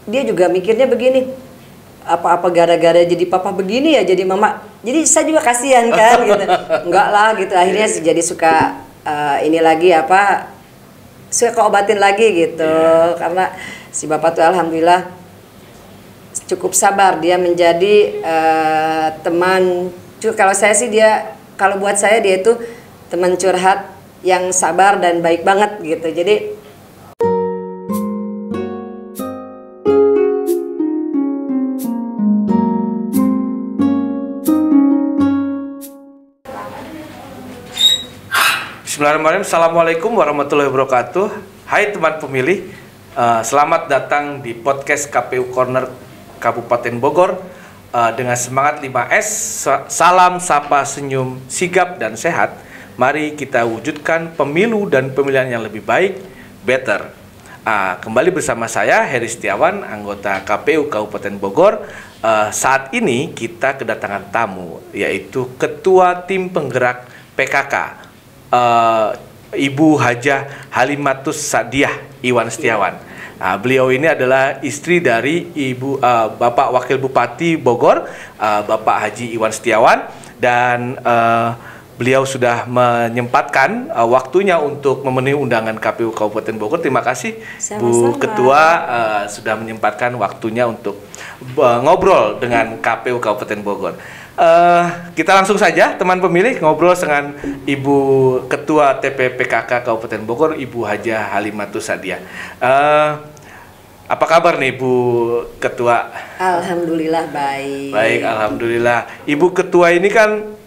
dia juga mikirnya begini, apa-apa gara-gara jadi papa begini ya jadi mama, jadi saya juga kasihan kan gitu. Enggak lah gitu, akhirnya jadi suka ini lagi suka obatin lagi gitu. Karena si bapak tuh alhamdulillah cukup sabar, dia menjadi teman. Kalau saya sih kalau buat saya dia itu teman curhat yang sabar dan baik banget gitu. Jadi Bismillahirrahmanirrahim. Assalamualaikum warahmatullahi wabarakatuh. Hai teman pemilih, selamat datang di podcast KPU Corner Kabupaten Bogor dengan semangat 5S, salam, sapa, senyum, sigap, dan sehat. Mari kita wujudkan pemilu dan pemilihan yang lebih baik, better. Kembali bersama saya Heri Setiawan, anggota KPU Kabupaten Bogor. Saat ini kita kedatangan tamu, yaitu Ketua Tim Penggerak PKK, Ibu Hajah Halimatus Sa'diyah Iwan Setiawan. Beliau ini adalah istri dari Bapak Wakil Bupati Bogor, Bapak Haji Iwan Setiawan, dan beliau sudah menyempatkan waktunya untuk memenuhi undangan KPU Kabupaten Bogor. Terima kasih Bu Ketua sudah menyempatkan waktunya untuk ngobrol dengan KPU Kabupaten Bogor. Kita langsung saja teman pemilih ngobrol dengan Ibu Ketua TPPKK Kabupaten Bogor, Ibu Hajah Halimatus Sa'diyah. Apa kabar nih Bu Ketua? alhamdulillah baik. Baik, alhamdulillah. Ibu Ketua ini kan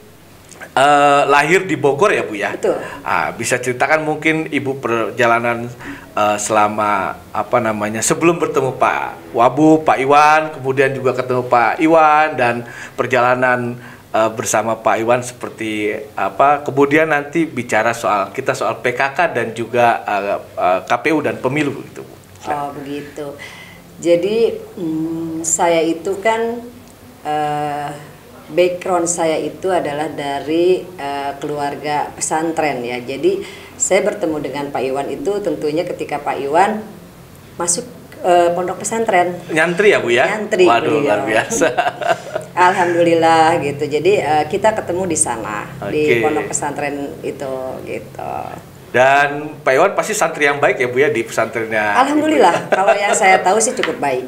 lahir di Bogor ya Bu ya? Betul. Bisa ceritakan mungkin Ibu perjalanan selama sebelum bertemu Pak Wabu, Pak Iwan, kemudian juga ketemu Pak Iwan, dan perjalanan bersama Pak Iwan seperti apa, kemudian nanti bicara soal PKK dan juga KPU dan pemilu gitu Bu. Oh begitu. Jadi saya itu kan background saya itu adalah dari keluarga pesantren ya. Jadi saya bertemu dengan Pak Iwan itu tentunya ketika Pak Iwan masuk pondok pesantren. Nyantri ya Bu ya? Nyantri. Waduh, luar biasa. Alhamdulillah gitu. Jadi kita ketemu di sana, di Oke. pondok pesantren itu gitu. Dan Pak Iwan pasti santri yang baik ya Bu ya di pesantrennya. Alhamdulillah, kalau yang saya tahu sih cukup baik.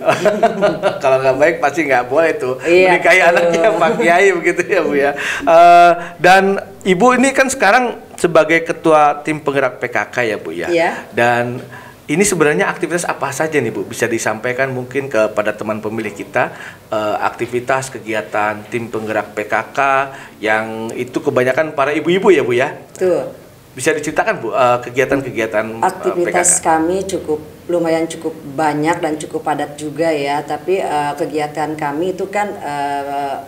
Kalau nggak baik pasti nggak boleh tuh menikahi betul. anaknya Pak Kiai begitu ya Bu ya. Dan Ibu ini kan sekarang sebagai Ketua Tim Penggerak PKK ya Bu ya. Iya. Dan ini sebenarnya aktivitas apa saja nih Bu? Bisa disampaikan mungkin kepada teman pemilih kita, aktivitas kegiatan Tim Penggerak PKK yang itu kebanyakan para ibu-ibu ya Bu ya. Tuh. Bisa diceritakan Bu kegiatan-kegiatan Aktivitas PKK? kami lumayan cukup banyak dan cukup padat juga ya. Tapi kegiatan kami itu kan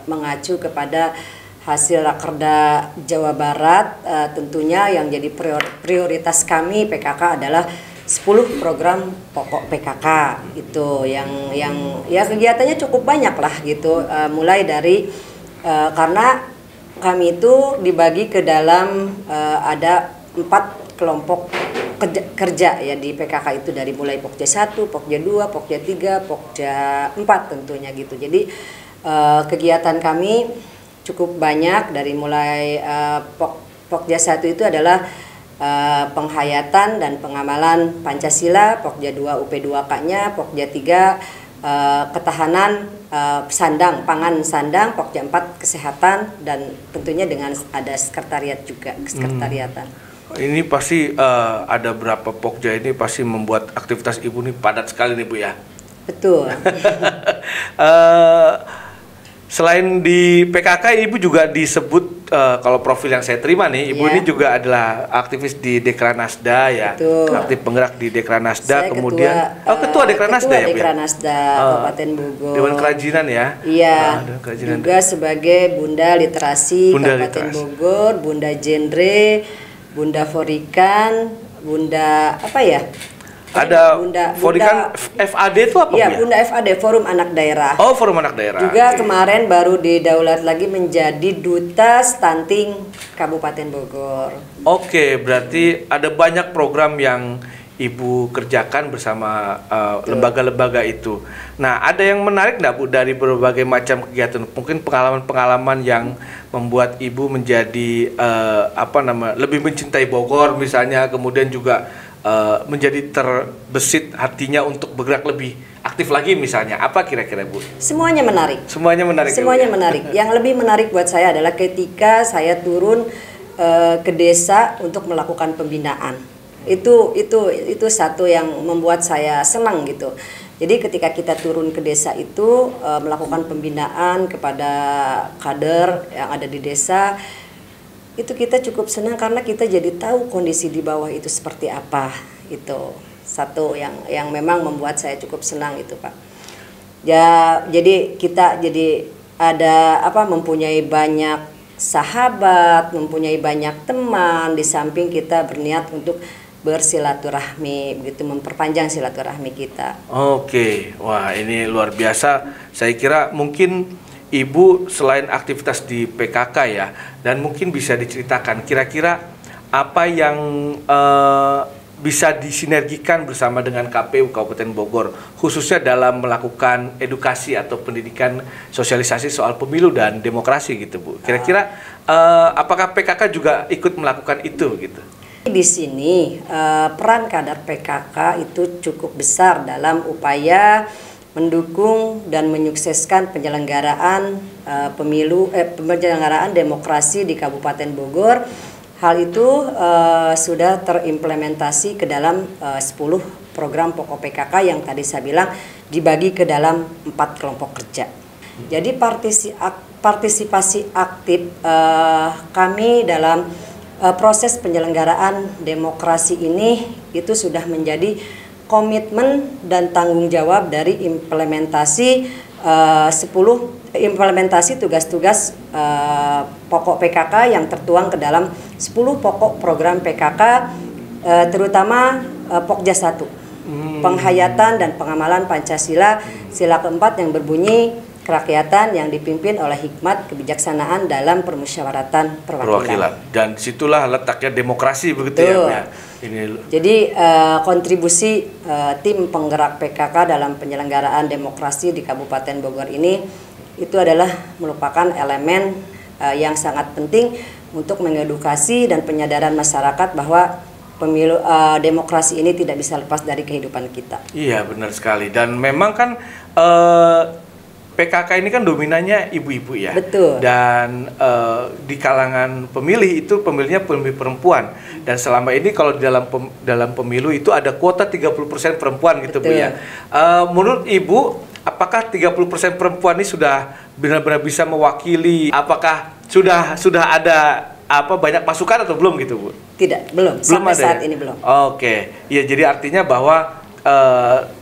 mengacu kepada hasil Rakerda Jawa Barat. Tentunya yang jadi prioritas kami PKK adalah 10 program pokok PKK itu yang ya kegiatannya cukup banyak lah gitu. Mulai dari karena kami itu dibagi ke dalam ada 4 kelompok kerja ya di PKK itu, dari mulai Pokja 1, Pokja 2, Pokja 3, Pokja 4 tentunya gitu. Jadi kegiatan kami cukup banyak, dari mulai Pokja 1 itu adalah penghayatan dan pengamalan Pancasila, Pokja 2 UP2K-nya, Pokja 3 ketahanan sandang, pangan sandang, Pokja 4 kesehatan, dan tentunya dengan ada sekretariat juga, kesekretariatan. Ini pasti ada berapa Pokja ini pasti membuat aktivitas Ibu ini padat sekali nih Bu ya. Betul. Selain di PKK, Ibu juga disebut kalau profil yang saya terima nih, Ibu ini juga adalah aktivis di Dekranasda ya. Betul. Aktif penggerak di Dekranasda, Saya kemudian ketua Dekranasda ya Bu ya? Dekranasda Kabupaten Bogor. Dewan Kerajinan ya. Iya. Dewan Kerajinan. Juga sebagai Bunda Literasi Bunda Kabupaten Literasi. Bogor, Bunda Genre, Bunda Forikan, Bunda apa ya? Ada Forikan FAD itu apa Iya, Bu ya? Bunda FAD, Forum Anak Daerah. Oh, Forum Anak Daerah. Juga Oke. kemarin baru didaulat lagi menjadi Duta Stunting Kabupaten Bogor. Oke, berarti ada banyak program yang Ibu kerjakan bersama lembaga-lembaga itu. Nah, ada yang menarik nggak Bu dari berbagai macam kegiatan? Mungkin pengalaman-pengalaman yang membuat Ibu menjadi lebih mencintai Bogor misalnya, kemudian juga menjadi terbesit hatinya untuk bergerak lebih aktif lagi misalnya. Apa kira-kira Bu? Semuanya menarik. Semuanya menarik. Semuanya menarik. Yang lebih menarik buat saya adalah ketika saya turun ke desa untuk melakukan pembinaan. Itu satu yang membuat saya senang gitu. Jadi ketika kita turun ke desa itu melakukan pembinaan kepada kader yang ada di desa, itu kita cukup senang karena kita jadi tahu kondisi di bawah itu seperti apa. Itu satu yang memang membuat saya cukup senang itu, Pak. Ya, jadi kita jadi ada mempunyai banyak sahabat, mempunyai banyak teman, di samping kita berniat untuk bersilaturahmi, begitu, memperpanjang silaturahmi kita. Oke, wah ini luar biasa. Saya kira mungkin Ibu selain aktivitas di PKK ya, dan mungkin bisa diceritakan kira-kira apa yang bisa disinergikan bersama dengan KPU Kabupaten Bogor, khususnya dalam melakukan edukasi atau pendidikan sosialisasi soal pemilu dan demokrasi gitu Bu. Kira-kira apakah PKK juga ikut melakukan itu gitu? Di sini peran kader PKK itu cukup besar dalam upaya mendukung dan menyukseskan penyelenggaraan penyelenggaraan demokrasi di Kabupaten Bogor. Hal itu sudah terimplementasi ke dalam 10 program pokok PKK yang tadi saya bilang dibagi ke dalam 4 kelompok kerja. Jadi partisipasi aktif kami dalam proses penyelenggaraan demokrasi ini itu sudah menjadi komitmen dan tanggung jawab dari implementasi implementasi tugas-tugas pokok PKK yang tertuang ke dalam 10 pokok program PKK, terutama Pokja 1, penghayatan dan pengamalan Pancasila, sila keempat yang berbunyi kerakyatan yang dipimpin oleh hikmat kebijaksanaan dalam permusyawaratan perwakilan. Dan situlah letaknya demokrasi begitu. Betul. Ya. Jadi kontribusi tim penggerak PKK dalam penyelenggaraan demokrasi di Kabupaten Bogor ini itu adalah merupakan elemen yang sangat penting untuk mengedukasi dan penyadaran masyarakat bahwa pemilu demokrasi ini tidak bisa lepas dari kehidupan kita. Iya, benar sekali. Dan memang kan PKK ini kan dominannya ibu-ibu ya. Betul. Dan di kalangan pemilih itu pemilihnya pemilih perempuan. Dan selama ini kalau di dalam pemilu itu ada kuota 30% perempuan gitu. Betul. Bu ya. Menurut Ibu, apakah 30% perempuan ini sudah benar-benar bisa mewakili? Apakah sudah ada banyak masukan atau belum gitu, Bu? Tidak, belum. Sampai saat ini belum. Oke. Ya, jadi artinya bahwa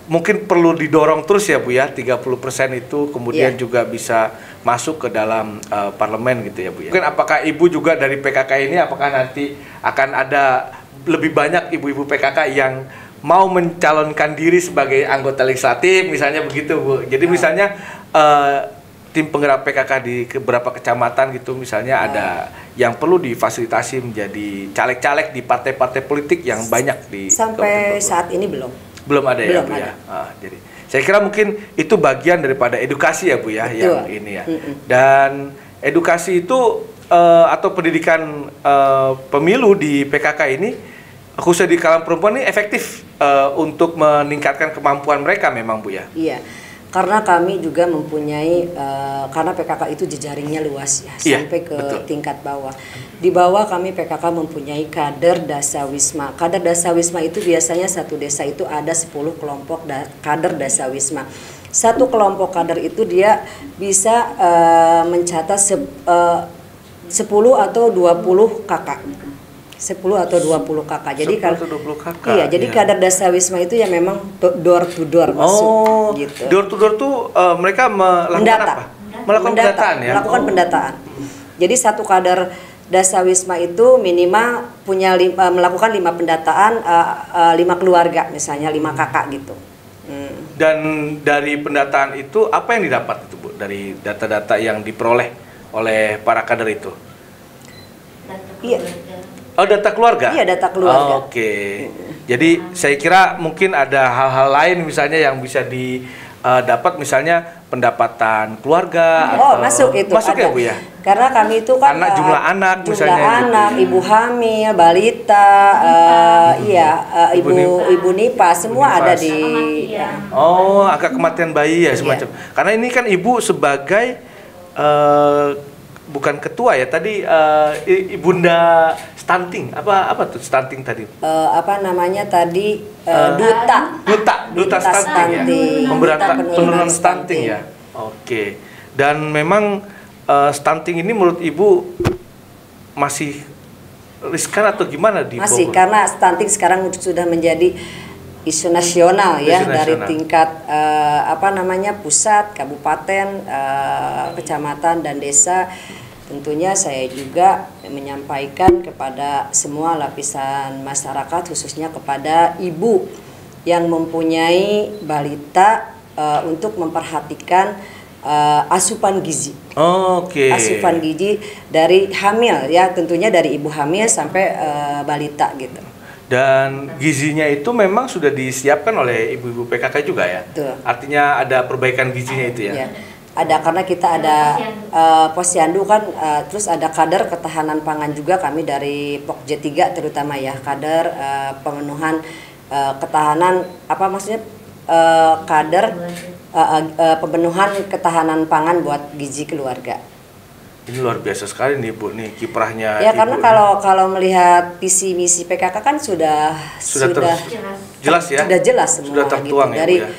mungkin perlu didorong terus ya Bu ya, 30% itu kemudian juga bisa masuk ke dalam parlemen gitu ya Bu ya. Mungkin apakah Ibu juga dari PKK ini apakah nanti akan ada lebih banyak ibu-ibu PKK yang mau mencalonkan diri sebagai anggota legislatif misalnya begitu Bu. Jadi misalnya tim penggerak PKK di beberapa kecamatan gitu misalnya ada yang perlu difasilitasi menjadi caleg-caleg di partai-partai politik yang banyak di sampai saat ini belum ada ya Bu ya. Jadi saya kira mungkin itu bagian daripada edukasi ya Bu ya. Betul. Yang ini ya. Dan edukasi itu atau pendidikan pemilu di PKK ini khususnya di kalangan perempuan ini efektif untuk meningkatkan kemampuan mereka memang Bu ya. Iya. Karena kami juga mempunyai karena PKK itu jejaringnya luas ya, sampai ke tingkat bawah. Di bawah kami PKK mempunyai kader dasawisma. Kader dasawisma itu biasanya satu desa itu ada 10 kelompok kader dasawisma. Satu kelompok kader itu dia bisa mencatat 10 atau 20 kakak. 10 atau 20 kakak. Jadi kalau 20 kakak. Iya, jadi kader dasawisma itu ya memang door to door masuk gitu. Door to door tuh mereka melakukan apa? Melakukan pendataan ya. Melakukan pendataan. Jadi satu kader dasawisma itu minimal punya melakukan 5 pendataan 5 keluarga misalnya 5 kakak gitu. Dan dari pendataan itu apa yang didapat itu Bu dari data-data yang diperoleh oleh para kader itu? Iya. Oh, data keluarga? Iya, data keluarga. Oke. Jadi saya kira mungkin ada hal-hal lain misalnya yang bisa didapat misalnya pendapatan keluarga atau masuk itu masuk ada. ya Bu ya. Karena kami itu kan Jumlah anak misalnya anak, gitu. ibu hamil, balita, ibu nipa semua Ibu ada nifas. di Oh, angka kematian bayi ya semacam. Karena ini kan ibu sebagai bukan ketua ya tadi ibunda stunting apa tuh stunting tadi? apa namanya tadi Duta stunting ya. Penurunan stunting ya. Oke. Dan memang stunting ini menurut Ibu masih riskan atau gimana di masih Bogor? karena stunting sekarang sudah menjadi isu nasional ya dari tingkat pusat, kabupaten, kecamatan dan desa. Tentunya saya juga menyampaikan kepada semua lapisan masyarakat khususnya kepada ibu yang mempunyai balita untuk memperhatikan asupan gizi. Oke. Asupan gizi dari hamil ya, tentunya dari ibu hamil sampai balita gitu. Dan gizinya itu memang sudah disiapkan oleh ibu-ibu PKK juga ya? Betul. Artinya ada perbaikan gizinya itu ya? Ya. Ada karena kita ada posyandu kan, terus ada kader ketahanan pangan juga kami dari Pokja 3 terutama ya, kader pemenuhan ketahanan kader pemenuhan ketahanan pangan buat gizi keluarga. Ini luar biasa sekali nih Bu nih kiprahnya. Ya Ibu karena kalau melihat visi misi PKK kan sudah jelas ya. Sudah jelas semua sudah tertuang gitu. ya, Bu ya.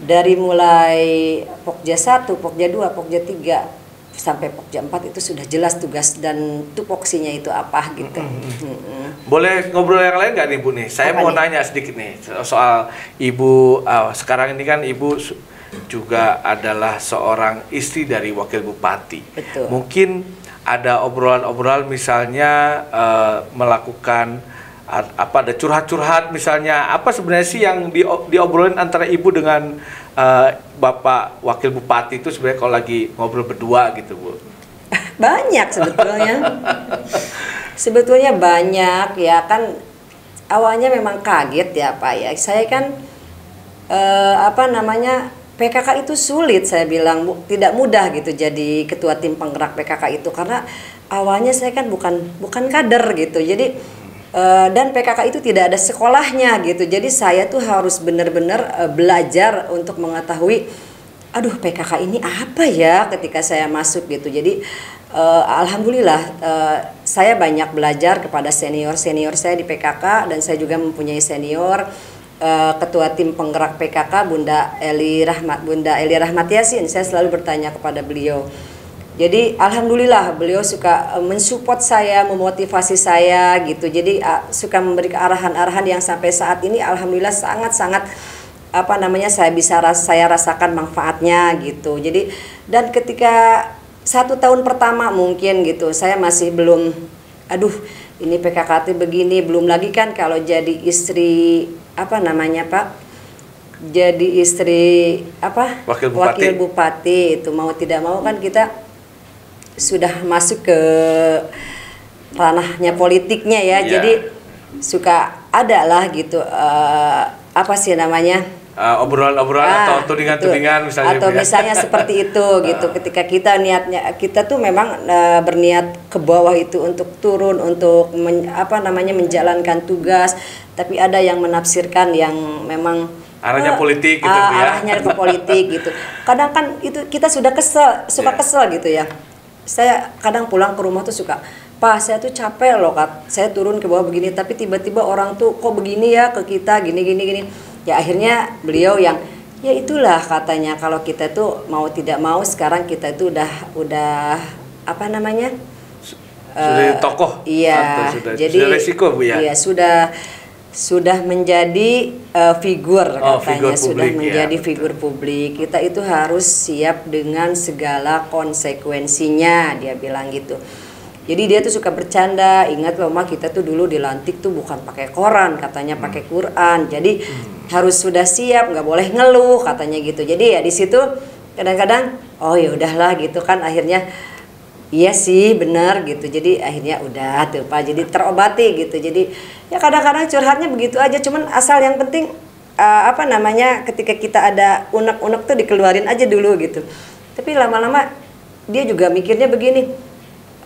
Dari mulai Pokja 1, Pokja 2, Pokja 3 sampai Pokja 4 itu sudah jelas tugas dan tupoksinya itu apa gitu. Boleh ngobrol yang lain nggak nih Bu nih? Saya mau nanya sedikit nih soal Ibu. Sekarang ini kan Ibu juga adalah seorang istri dari Wakil Bupati. Betul. Mungkin ada obrolan-obrolan misalnya melakukan ada curhat-curhat misalnya, apa sebenarnya sih yang diobrolin antara Ibu dengan Bapak Wakil Bupati itu sebenarnya kalau lagi ngobrol berdua gitu Bu? Banyak sebetulnya. Sebetulnya banyak ya kan, awalnya memang kaget ya Pak ya. Saya kan PKK itu sulit, saya bilang tidak mudah gitu jadi ketua tim penggerak PKK itu, karena awalnya saya kan bukan kader gitu. Jadi dan PKK itu tidak ada sekolahnya gitu. Jadi saya tuh harus benar-benar belajar untuk mengetahui aduh PKK ini apa ya ketika saya masuk gitu. Jadi alhamdulillah saya banyak belajar kepada senior-senior saya di PKK, dan saya juga mempunyai senior ketua tim penggerak PKK Bunda Eli Rahmat Yasin. Saya selalu bertanya kepada beliau. Jadi alhamdulillah beliau suka mensupport saya, memotivasi saya gitu. Jadi suka memberi arahan-arahan yang sampai saat ini alhamdulillah sangat-sangat saya rasakan manfaatnya gitu. Jadi dan ketika 1 tahun pertama mungkin gitu saya masih belum ini PKKT begini, belum lagi kan kalau jadi istri jadi istri Wakil Bupati itu mau tidak mau kan kita sudah masuk ke ranahnya politiknya ya. Jadi suka ada lah gitu obrolan-obrolan atau tudingan-tudingan misalnya atau misalnya seperti itu gitu. Ketika kita kita tuh memang berniat ke bawah itu untuk turun untuk menjalankan tugas, tapi ada yang menafsirkan yang memang arahnya politik gitu ya. Arahnya ke politik gitu. Kadang kan itu kita suka kesel gitu ya. Saya kadang pulang ke rumah tuh suka, Pak saya tuh capek loh Kak, saya turun ke bawah begini tapi tiba-tiba orang tuh kok begini ya ke kita gini. Ya akhirnya beliau yang ya itulah katanya, kalau kita tuh mau tidak mau sekarang kita itu udah sudah tokoh. Iya, sudah resiko Bu ya. Iya, sudah menjadi figur katanya, sudah menjadi figur publik. Kita itu harus siap dengan segala konsekuensinya, dia bilang gitu. Jadi dia tuh suka bercanda, ingat loh Ma, kita tuh dulu dilantik tuh bukan pakai koran, katanya pakai Quran. Jadi harus sudah siap, nggak boleh ngeluh katanya gitu. Jadi ya di situ kadang-kadang oh ya udahlah gitu kan, akhirnya iya sih benar gitu. Jadi akhirnya udah tuh Pak, jadi terobati gitu. Jadi ya kadang-kadang curhatnya begitu aja, cuman asal yang penting apa namanya, ketika kita ada unek-unek tuh dikeluarin aja dulu gitu. Tapi lama-lama dia juga mikirnya begini,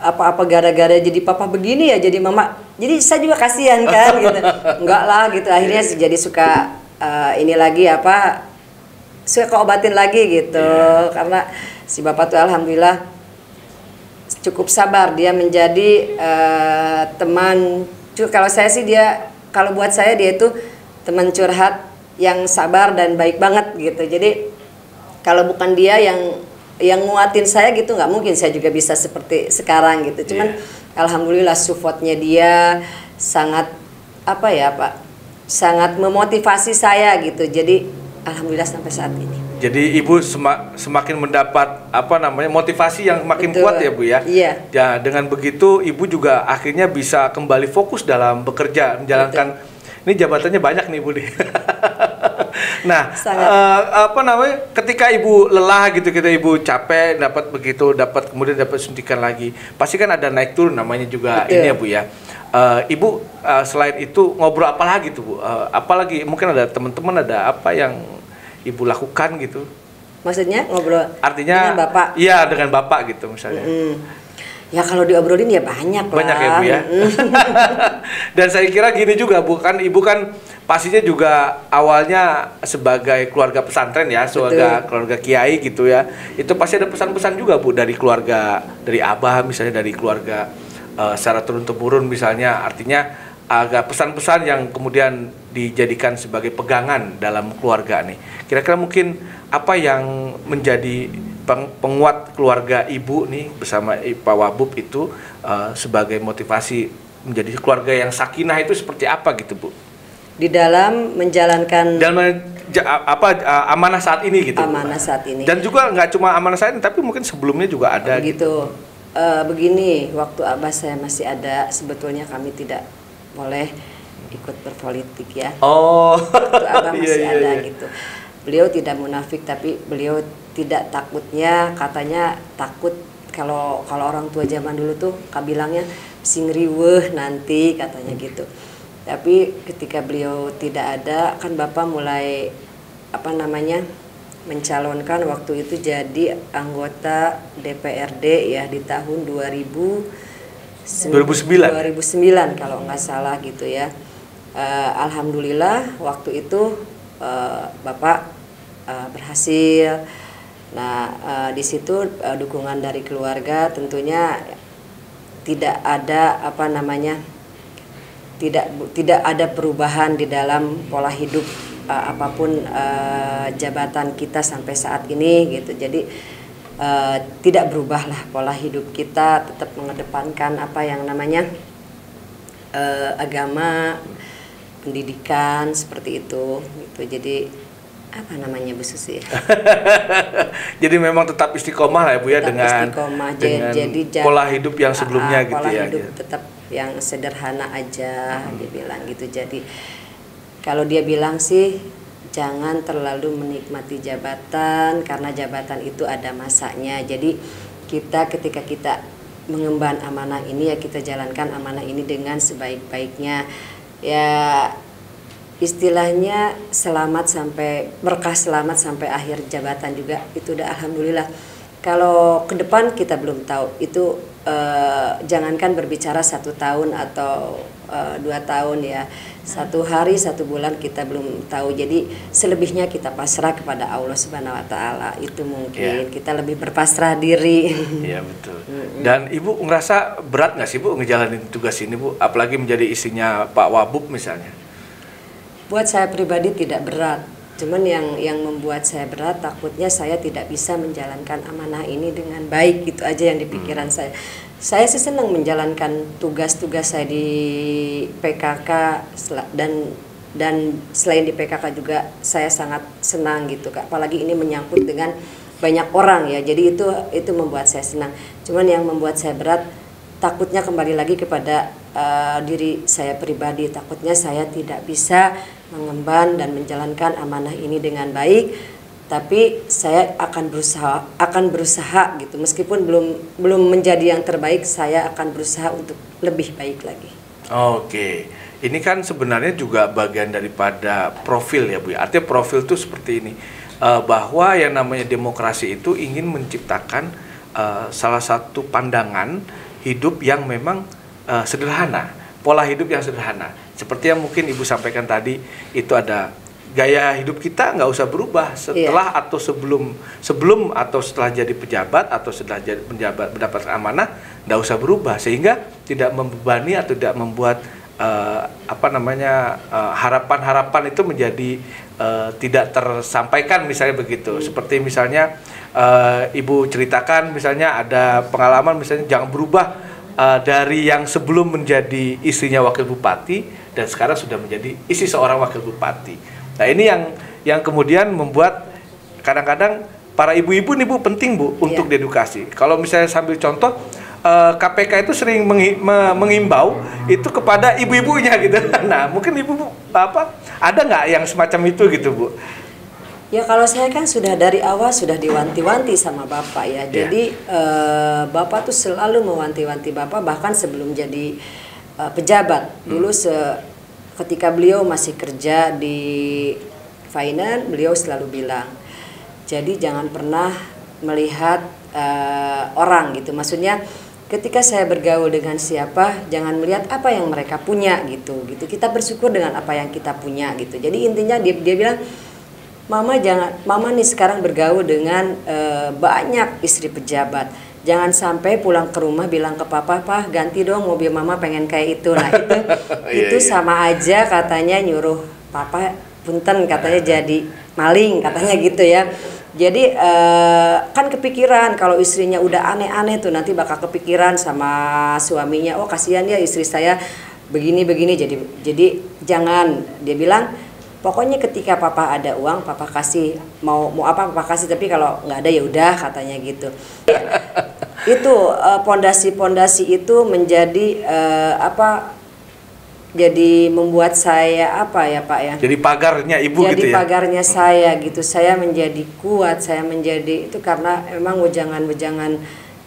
apa-apa gara-gara jadi papa begini ya jadi mama. Jadi saya juga kasihan kan gitu. Enggak lah gitu. Akhirnya jadi suka ini lagi apa, suka keobatin lagi gitu. Karena si bapak tuh alhamdulillah cukup sabar, dia menjadi teman. Kalau saya sih dia, kalau buat saya dia itu teman curhat yang sabar dan baik banget gitu. Jadi kalau bukan dia yang nguatin saya gitu, nggak mungkin saya juga bisa seperti sekarang gitu. Cuman alhamdulillah supportnya dia sangat apa ya Pak, sangat memotivasi saya gitu. Jadi alhamdulillah sampai saat ini. Jadi ibu semakin mendapat apa namanya motivasi yang makin kuat ya Bu ya. Iya. Ya dengan begitu ibu juga akhirnya bisa kembali fokus dalam bekerja menjalankan. Betul. Ini jabatannya banyak nih Bu nih. Nah apa namanya, ketika ibu lelah gitu, kita ibu capek dapat kemudian dapat suntikan lagi, pasti kan ada naik turun namanya juga. Betul. Ini ya Bu ya. Ibu selain itu ngobrol apa lagi tuh Bu? Apalagi mungkin ada teman-teman, ada apa yang ibu lakukan gitu? Maksudnya ngobrol? Artinya dengan bapak? Iya, dengan bapak gitu misalnya. Ya kalau diobrolin ya banyak lah. Banyak ya Bu ya. Dan saya kira gini juga Bu, kan ibu kan pastinya juga awalnya sebagai keluarga pesantren ya, sebagai keluarga kiai gitu ya. Itu pasti ada pesan-pesan juga Bu dari keluarga, dari abah misalnya, dari keluarga secara turun-temurun misalnya. Artinya agak pesan-pesan yang kemudian dijadikan sebagai pegangan dalam keluarga nih. Kira-kira mungkin apa yang menjadi penguat keluarga ibu nih bersama Pak Wabub itu sebagai motivasi menjadi keluarga yang sakinah itu seperti apa gitu Bu? Di dalam menjalankan amanah saat ini gitu. Amanah saat ini. Dan juga nggak cuma amanah saat ini, tapi mungkin sebelumnya juga ada gitu. Begini, waktu abah saya masih ada, sebetulnya kami tidak boleh ikut berpolitik ya. Oh. Waktu abah masih ada gitu. Beliau tidak munafik, tapi beliau tidak, takutnya katanya takut kalau orang tua zaman dulu tuh bilangnya sing riweuh nanti katanya gitu. Tapi ketika beliau tidak ada, kan bapak mulai apa namanya mencalonkan waktu itu jadi anggota DPRD ya di tahun 2009 kalau nggak salah gitu ya. Alhamdulillah waktu itu bapak berhasil. Nah di situ dukungan dari keluarga tentunya tidak ada apa namanya, tidak ada perubahan di dalam pola hidup apapun jabatan kita sampai saat ini gitu. Jadi tidak berubahlah pola hidup kita, tetap mengedepankan apa yang namanya agama, pendidikan seperti itu gitu. Jadi apa namanya Bu Susi? Jadi memang tetap istiqomah lah ya Bu ya, dengan jadi pola hidup yang sebelumnya gitu pola ya. Pola hidup tetap yang sederhana aja, dia bilang gitu. Jadi kalau dia bilang sih jangan terlalu menikmati jabatan, karena jabatan itu ada masanya. Jadi ketika kita mengemban amanah ini ya kita jalankan amanah ini dengan sebaik-baiknya. Ya istilahnya berkah selamat sampai akhir jabatan juga, itu udah alhamdulillah. Kalau ke depan kita belum tahu, itu jangankan berbicara 1 tahun atau 2 tahun ya, 1 hari 1 bulan kita belum tahu. Jadi selebihnya kita pasrah kepada Allah Subhanahu Wa Taala. Itu mungkin kita lebih berpasrah diri. Iya betul. Dan ibu ngerasa berat nggak sih Bu ngejalanin tugas ini Bu, apalagi menjadi istrinya Pak Wabub misalnya? Buat saya pribadi tidak berat, cuman yang membuat saya berat takutnya saya tidak bisa menjalankan amanah ini dengan baik, gitu aja yang di pikiran saya. Saya sih senang menjalankan tugas-tugas saya di PKK dan selain di PKK juga saya sangat senang gitu Kak. Apalagi ini menyangkut dengan banyak orang ya, jadi itu membuat saya senang. Cuman yang membuat saya berat takutnya kembali lagi kepada diri saya pribadi, takutnya saya tidak bisa mengemban dan menjalankan amanah ini dengan baik tapi saya akan berusaha gitu, meskipun belum menjadi yang terbaik, saya akan berusaha untuk lebih baik lagi. Oke, ini kan sebenarnya juga bagian daripada profil ya Bu ya. Artinya profil itu seperti ini, bahwa yang namanya demokrasi itu ingin menciptakan salah satu pandangan hidup yang memang sederhana, pola hidup yang sederhana. Seperti yang mungkin Ibu sampaikan tadi, itu ada gaya hidup kita nggak usah berubah setelah atau sebelum atau setelah jadi pejabat atau setelah jadi penjabat mendapatkan amanah, nggak usah berubah, sehingga tidak membebani atau tidak membuat harapan-harapan itu menjadi tidak tersampaikan, misalnya begitu. Seperti misalnya Ibu ceritakan misalnya ada pengalaman misalnya jangan berubah dari yang sebelum menjadi istrinya wakil bupati dan sekarang sudah menjadi istri seorang wakil bupati. Nah ini yang kemudian membuat kadang-kadang para ibu-ibu nih Bu penting Bu untuk diedukasi. Kalau misalnya sambil contoh, KPK itu sering mengimbau itu kepada ibu-ibunya gitu. Nah mungkin ibu ada nggak yang semacam itu gitu Bu? Ya kalau saya kan sudah dari awal sudah diwanti-wanti sama Bapak ya. Jadi Bapak tuh selalu mewanti-wanti Bapak bahkan sebelum jadi pejabat. Dulu ketika beliau masih kerja di finance, beliau selalu bilang, jadi jangan pernah melihat orang gitu. Maksudnya ketika saya bergaul dengan siapa, jangan melihat apa yang mereka punya gitu. Kita bersyukur dengan apa yang kita punya gitu. Jadi intinya dia bilang, Mama nih sekarang bergaul dengan banyak istri pejabat. Jangan sampai pulang ke rumah bilang ke Papa, "Pak, ganti dong mobil Mama, pengen kayak itu." Nah, itu sama aja katanya nyuruh Papa punten katanya jadi maling katanya gitu ya. Jadi kan kepikiran kalau istrinya udah aneh-aneh tuh nanti bakal kepikiran sama suaminya, "Oh, kasihan ya istri saya begini-begini." Jadi jangan, dia bilang, pokoknya ketika Papa ada uang, Papa kasih, mau apa Papa kasih, tapi kalau nggak ada ya udah katanya gitu. Itu pondasi-pondasi itu menjadi jadi membuat saya Pak ya. Jadi pagarnya Ibu jadi gitu ya. Jadi pagarnya saya gitu. Saya menjadi kuat, saya menjadi itu karena memang wejangan-wejangan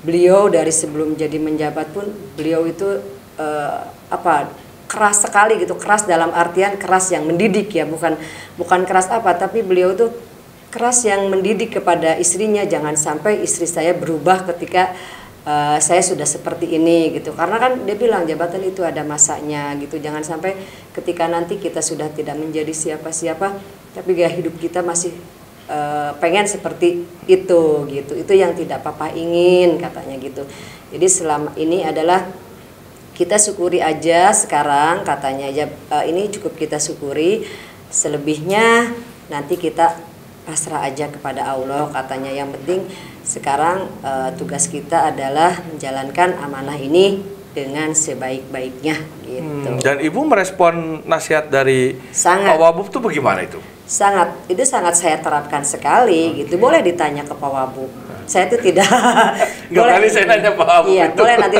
beliau dari sebelum jadi menjabat pun beliau itu keras sekali gitu, keras dalam artian keras yang mendidik ya, bukan keras tapi beliau tuh keras yang mendidik kepada istrinya, jangan sampai istri saya berubah ketika saya sudah seperti ini gitu, karena kan dia bilang jabatan itu ada masanya gitu, jangan sampai ketika nanti kita sudah tidak menjadi siapa-siapa tapi gaya hidup kita masih pengen seperti itu gitu, itu yang tidak Papa ingin katanya gitu. Jadi selama ini adalah kita syukuri aja sekarang katanya aja, ini cukup kita syukuri, selebihnya nanti kita pasrah aja kepada Allah katanya. Yang penting sekarang tugas kita adalah menjalankan amanah ini dengan sebaik-baiknya gitu. Dan Ibu merespon nasihat dari Pak Wabub tuh bagaimana itu? Itu sangat saya terapkan sekali gitu. Boleh ditanya ke Pak Wabub. Saya itu tidak boleh saya nanya Pak Wabub. Iya, boleh nanti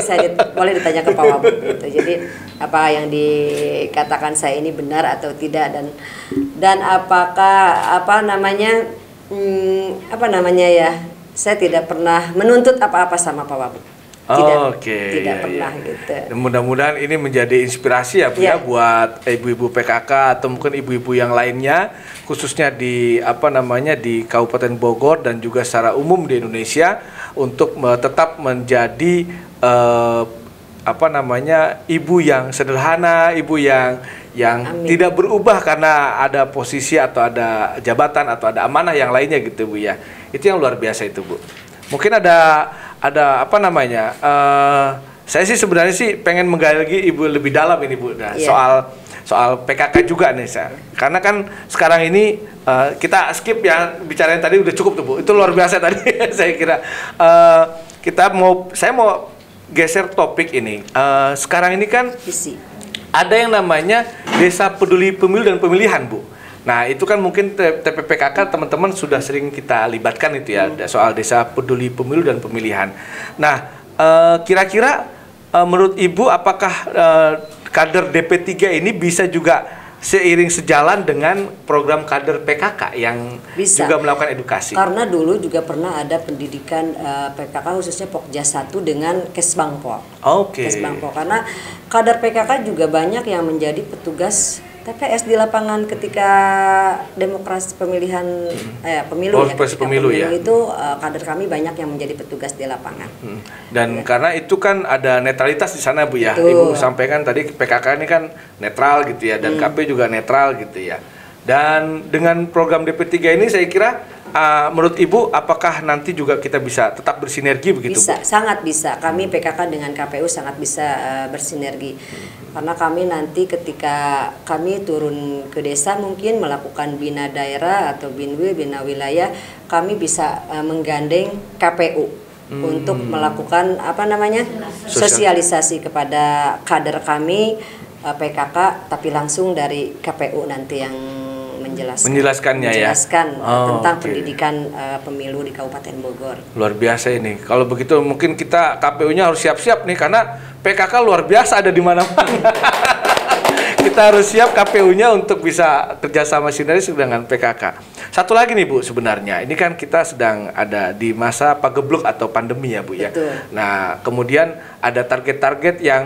boleh ditanya ke Pak Wabub gitu. Jadi apa yang dikatakan saya ini benar atau tidak, dan apakah saya tidak pernah menuntut apa-apa sama Pak Wabub. Tidak pernah gitu. Mudah-mudahan ini menjadi inspirasi ya Bu ya buat ibu-ibu PKK atau mungkin ibu-ibu yang lainnya, khususnya di di Kabupaten Bogor dan juga secara umum di Indonesia, untuk tetap menjadi ibu yang sederhana, ibu yang tidak berubah karena ada posisi atau ada jabatan atau ada amanah yang lainnya gitu Bu ya. Itu yang luar biasa itu Bu. Mungkin ada saya sih sebenarnya pengen menggali lagi Ibu lebih dalam ini Bu, soal PKK juga nih karena kan sekarang ini kita skip ya, bicaranya tadi udah cukup tuh Bu, itu luar biasa tadi. Saya kira saya mau geser topik ini. Sekarang ini kan ada yang namanya Desa Peduli Pemilu dan Pemilihan Bu. Nah itu kan mungkin TPPKK teman-teman sudah sering kita libatkan itu ya, soal Desa Peduli Pemilu dan Pemilihan. Nah kira-kira menurut Ibu apakah kader DP3 ini bisa juga seiring sejalan dengan program kader PKK yang Bisa. juga melakukan edukasi. Karena dulu juga pernah ada pendidikan PKK khususnya Pokja 1 dengan Kesbangpol. Oke. Kesbangpol, karena kader PKK juga banyak yang menjadi petugas TPS di lapangan ketika demokrasi pemilihan pemilu ya. Proses Ketika pemilu ya. itu kader kami banyak yang menjadi petugas di lapangan. Dan karena itu kan ada netralitas di sana Bu ya. Betul. Ibu sampaikan tadi PKK ini kan netral gitu ya, dan KP juga netral gitu ya. Dan dengan program DP3 ini saya kira menurut Ibu apakah nanti juga kita bisa tetap bersinergi begitu Bisa, Bu? sangat bisa. Kami PKK dengan KPU sangat bisa bersinergi. Karena kami nanti ketika kami turun ke desa mungkin melakukan bina daerah atau bina wilayah, kami bisa menggandeng KPU untuk melakukan sosialisasi kepada kader kami PKK, tapi langsung dari KPU nanti yang menjelaskannya tentang pendidikan pemilu di Kabupaten Bogor. Luar biasa ini. Kalau begitu mungkin kita KPU-nya harus siap-siap nih, karena PKK luar biasa ada di mana-mana. Kita harus siap KPU-nya untuk bisa kerjasama sinergi dengan PKK. Satu lagi nih Bu, sebenarnya ini kan kita sedang ada di masa pagebluk atau pandemi ya Bu ya. Betul. Nah kemudian ada target-target yang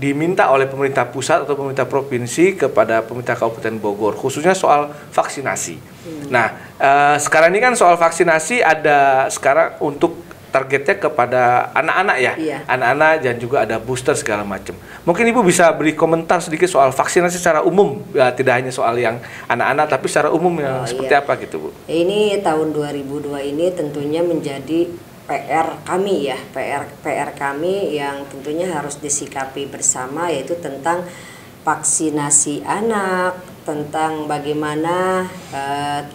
diminta oleh pemerintah pusat atau pemerintah provinsi kepada pemerintah Kabupaten Bogor, khususnya soal vaksinasi. Nah sekarang ini kan soal vaksinasi ada sekarang untuk targetnya kepada anak-anak ya, Iya. anak-anak dan juga ada booster segala macam. Mungkin Ibu bisa beri komentar sedikit soal vaksinasi secara umum, ya, tidak hanya soal yang anak-anak tapi secara umum yang seperti apa gitu Bu? Ini tahun 2002 ini tentunya menjadi PR kami ya, PR kami yang tentunya harus disikapi bersama, yaitu tentang vaksinasi anak, tentang bagaimana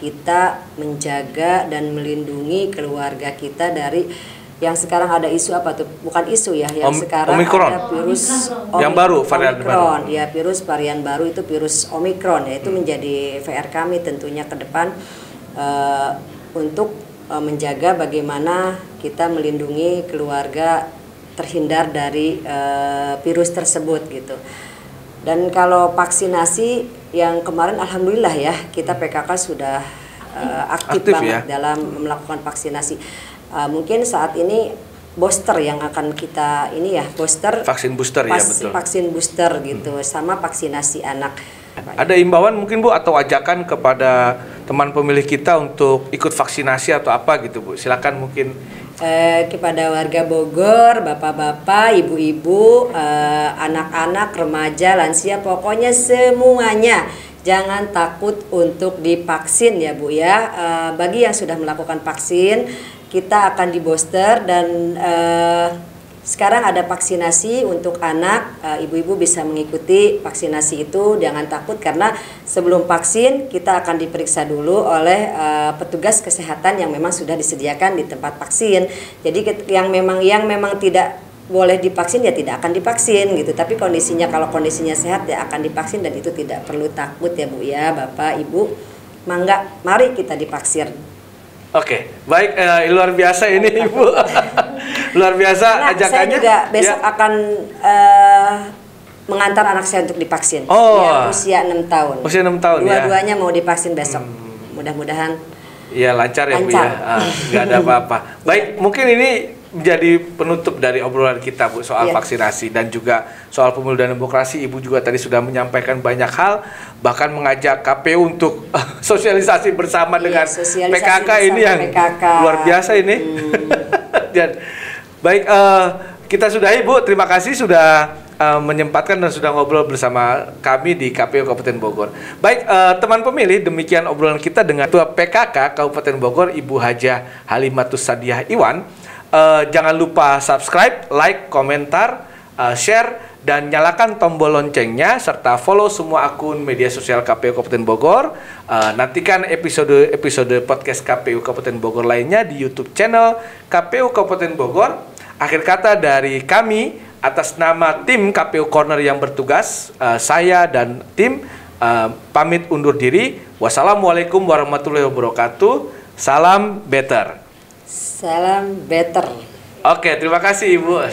kita menjaga dan melindungi keluarga kita dari yang sekarang ada isu apa tuh? Bukan isu ya, yang sekarang Omikron. ada virus yang baru, varian Omikron. baru. Ya, virus varian baru itu virus Omikron ya, itu menjadi PR kami tentunya ke depan untuk menjaga bagaimana kita melindungi keluarga terhindar dari virus tersebut gitu. Dan kalau vaksinasi yang kemarin alhamdulillah ya, kita PKK sudah aktif banget ya? dalam melakukan vaksinasi. Mungkin saat ini booster yang akan kita vaksin booster ya, betul. Vaksin booster gitu, sama vaksinasi anak. Ada imbauan mungkin Bu atau ajakan kepada teman pemilih kita untuk ikut vaksinasi atau apa gitu Bu? Silakan mungkin. Kepada warga Bogor, bapak-bapak, ibu-ibu, anak-anak, remaja, lansia, pokoknya semuanya jangan takut untuk divaksin ya Bu ya. Bagi yang sudah melakukan vaksin, kita akan di booster dan sekarang ada vaksinasi untuk anak, ibu-ibu bisa mengikuti vaksinasi itu, jangan takut karena sebelum vaksin kita akan diperiksa dulu oleh petugas kesehatan yang memang sudah disediakan di tempat vaksin. Jadi yang memang tidak boleh divaksin ya tidak akan divaksin gitu, tapi kalau kondisinya sehat ya akan divaksin dan itu tidak perlu takut ya Bu ya, Bapak, Ibu, mari kita divaksin. Oke, baik, luar biasa ini Ibu. Luar biasa ajakannya. Saya juga besok akan mengantar anak saya untuk divaksin. Oh. Ya, usia 6 tahun. Usia 6 tahun ya. Dua-duanya mau divaksin besok. Mudah-mudahan. Iya lancar ya Bu ya. Nggak ada apa-apa. Baik, mungkin ini menjadi penutup dari obrolan kita Bu soal vaksinasi dan juga soal pemilu dan demokrasi. Ibu juga tadi sudah menyampaikan banyak hal, bahkan mengajak KPU untuk sosialisasi bersama dengan PKK ini yang luar biasa ini. Dan baik, kita sudahi Bu. Terima kasih sudah menyempatkan dan sudah ngobrol bersama kami di KPU Kabupaten Bogor. Baik, teman pemilih, demikian obrolan kita dengan Ketua PKK Kabupaten Bogor, Ibu Hajah Halimatus Sadiah Iwan. Jangan lupa subscribe, like, komentar, share, dan nyalakan tombol loncengnya serta follow semua akun media sosial KPU Kabupaten Bogor. Nantikan episode podcast KPU Kabupaten Bogor lainnya di YouTube channel KPU Kabupaten Bogor. Akhir kata dari kami atas nama tim KPU Corner yang bertugas, saya dan tim pamit undur diri. Wassalamualaikum warahmatullahi wabarakatuh. Salam better. Salam better. Oke, terima kasih Ibu.